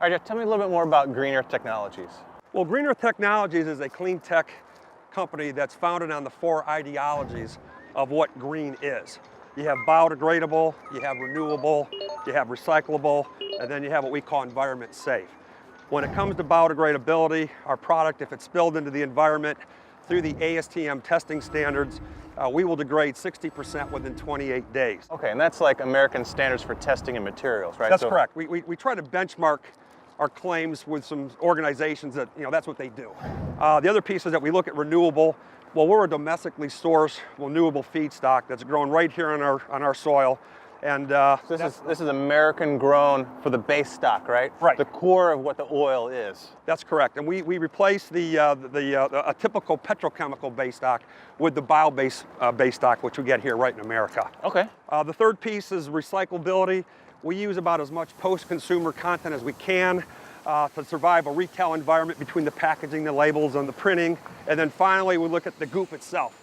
All right, Jeff, tell me a little bit more about Green Earth Technologies. Well, Green Earth Technologies is a clean tech company that's founded on the 4 ideologies of what green is. You have biodegradable, you have renewable, you have recyclable, and then you have what we call environment safe. When it comes to biodegradability, our product, if it's spilled into the environment through the ASTM testing standards, we will degrade 60% within 28 days. Okay, and that's like American standards for testing and materials, right? That's correct. We try to benchmark our claims with some organizations that, that's what they do. The other piece is that we look at renewable. Well, we're a domestically sourced renewable feedstock that's grown right here on our soil. And this is American grown for the base stock, right? Right. The core of what the oil is. That's correct. And we replace a typical petrochemical base stock with the bio-based base stock, which we get here right in America. Okay. The third piece is recyclability. We use about as much post-consumer content as we can to survive a retail environment between the packaging, the labels, and the printing. And then finally, we look at the goop itself.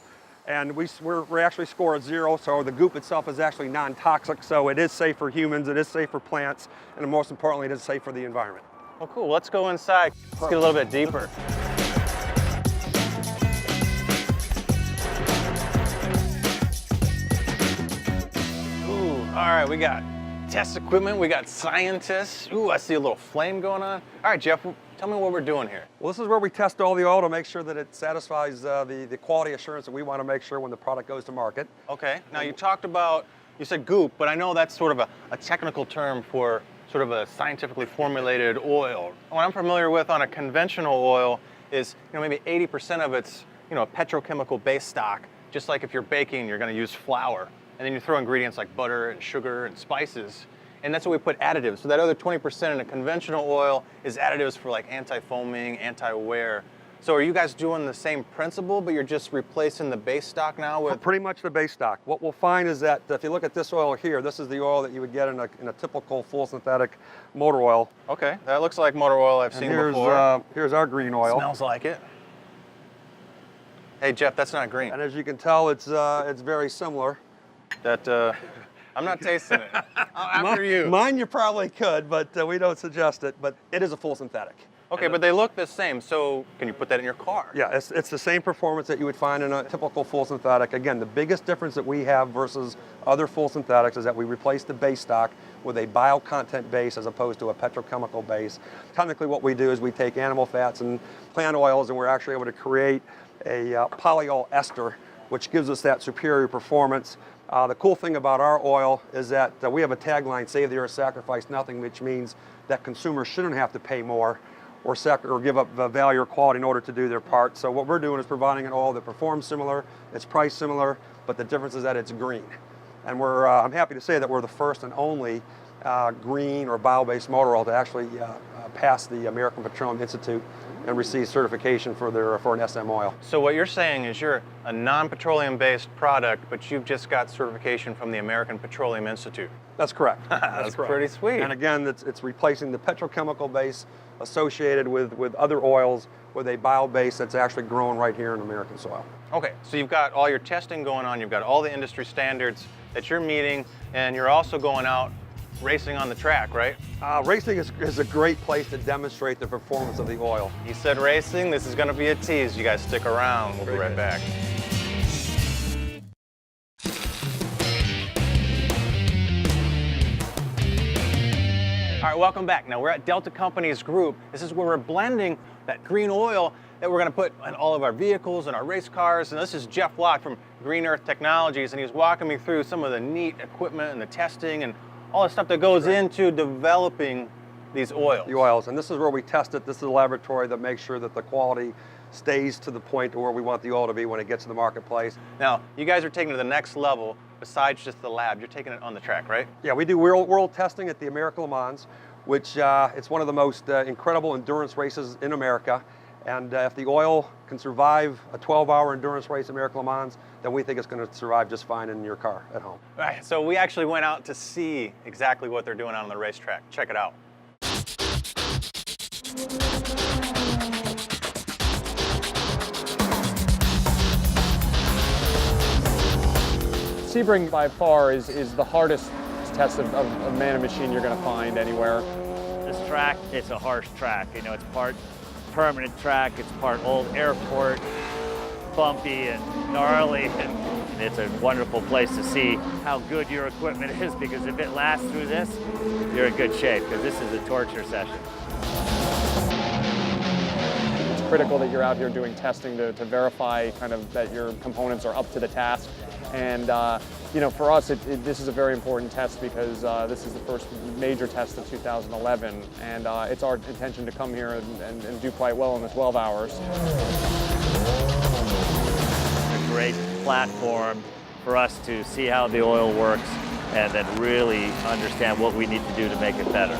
And we actually score a 0, so the goop itself is actually non-toxic, so it is safe for humans, it is safe for plants, and most importantly, it is safe for the environment. Well, cool. Let's go inside. Let's get a little bit deeper. Ooh, all right, we got test equipment, we got scientists. Ooh, I see a little flame going on. All right, Jeff, tell me what we're doing here. Well, this is where we test all the oil to make sure that it satisfies the quality assurance that we want to make sure when the product goes to market. Okay, now you said goop, but I know that's sort of a technical term for sort of a scientifically formulated oil. What I'm familiar with on a conventional oil is, maybe 80% of it's, a petrochemical base stock. Just like if you're baking, you're going to use flour. And then you throw ingredients like butter and sugar and spices. And that's what we put additives. So that other 20% in a conventional oil is additives for like anti-foaming, anti-wear. So are you guys doing the same principle, but you're just replacing the base stock now with? Pretty much the base stock. What we'll find is that if you look at this oil here, this is the oil that you would get in a typical full synthetic motor oil. Okay, that looks like motor oil I've seen before. Here's our green oil. Smells like it. Hey Jeff, that's not green. And as you can tell, it's very similar. I'm not tasting it. After you. Mine you probably could, but we don't suggest it, but it is a full synthetic. Okay, but they look the same, so can you put that in your car? Yeah, it's the same performance that you would find in a typical full synthetic. Again, the biggest difference that we have versus other full synthetics is that we replace the base stock with a bio-content base as opposed to a petrochemical base. Technically what we do is we take animal fats and plant oils and we're actually able to create a polyol ester, which gives us that superior performance. The cool thing about our oil is that we have a tagline, save the earth, sacrifice nothing, which means that consumers shouldn't have to pay more or give up value or quality in order to do their part. So what we're doing is providing an oil that performs similar, it's priced similar, but the difference is that it's green. And I'm happy to say that we're the first and only green or bio-based motor oil to actually pass the American Petroleum Institute and receive certification for an SM oil. So what you're saying is you're a non-petroleum based product, but you've just got certification from the American Petroleum Institute. That's correct. That's correct. Pretty sweet. And again, it's replacing the petrochemical base associated with other oils with a bio base that's actually grown right here in American soil. Okay, so you've got all your testing going on, you've got all the industry standards that you're meeting, and you're also going out racing on the track, right? Racing is a great place to demonstrate the performance of the oil. You said racing, this is going to be a tease. You guys stick around, we'll be right back. All right, welcome back. Now we're at Delta Companies Group. This is where we're blending that green oil that we're going to put in all of our vehicles and our race cars. And this is Jeff Locke from Green Earth Technologies, and he's walking me through some of the neat equipment and the testing and all the stuff that goes into developing these oils. The oils, and this is where we test it. This is a laboratory that makes sure that the quality stays to the point where we want the oil to be when it gets to the marketplace. Now, you guys are taking it to the next level. Besides just the lab, you're taking it on the track, right? Yeah, we do world testing at the American Le Mans, which it's one of the most incredible endurance races in America. And if the oil can survive a 12-hour endurance race at American Le Mans, then we think it's going to survive just fine in your car at home. All right, so we actually went out to see exactly what they're doing out on the racetrack. Check it out. Sebring by far is the hardest test of man and machine you're going to find anywhere. It's track, it's a harsh track. You know, it's part permanent track, it's part old airport, bumpy and gnarly, and it's a wonderful place to see how good your equipment is, because if it lasts through this, you're in good shape, because this is a torture session. It's critical that you're out here doing testing to verify kind of that your components are up to the task. And you know, for us, this is a very important test because this is the first major test of 2011, and it's our intention to come here and do quite well in the 12 hours. A great platform for us to see how the oil works and then really understand what we need to do to make it better.